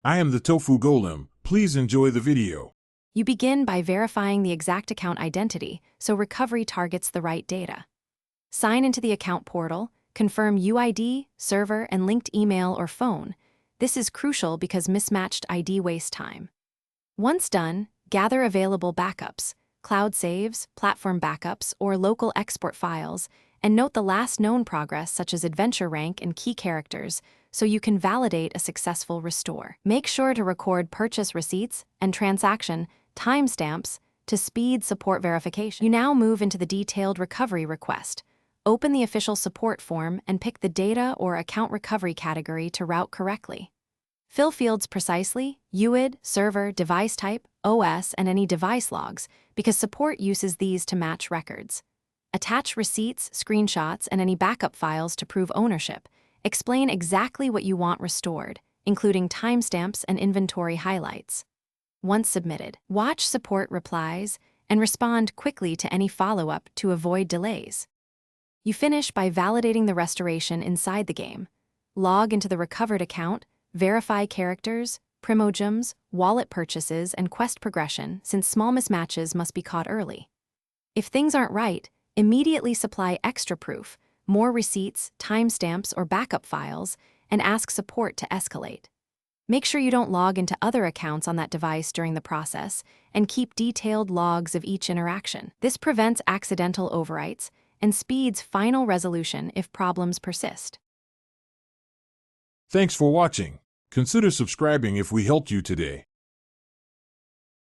I am the Tofu Golem. Please enjoy the video. You begin by verifying the exact account identity so recovery targets the right data. Sign into the account portal, confirm UID, server, and linked email or phone. This is crucial because mismatched ID wastes time. Once done, gather available backups, cloud saves, platform backups, or local export files, and note the last known progress such as adventure rank and key characters so you can validate a successful restore. Make sure to record purchase receipts and transaction timestamps to speed support verification. You now move into the detailed recovery request. Open the official support form and pick the data or account recovery category to route correctly. Fill fields precisely, UID, server, device type, OS, and any device logs, because support uses these to match records. Attach receipts, screenshots, and any backup files to prove ownership. Explain exactly what you want restored, including timestamps and inventory highlights. Once submitted, watch support replies and respond quickly to any follow-up to avoid delays. You finish by validating the restoration inside the game. Log into the recovered account, verify characters, primogems, wallet purchases, and quest progression, since small mismatches must be caught early. If things aren't right, immediately supply extra proof, more receipts, timestamps, or backup files, and ask support to escalate. Make sure you don't log into other accounts on that device during the process, and keep detailed logs of each interaction. This prevents accidental overwrites and speeds final resolution if problems persist. Thanks for watching. Consider subscribing if we helped you today.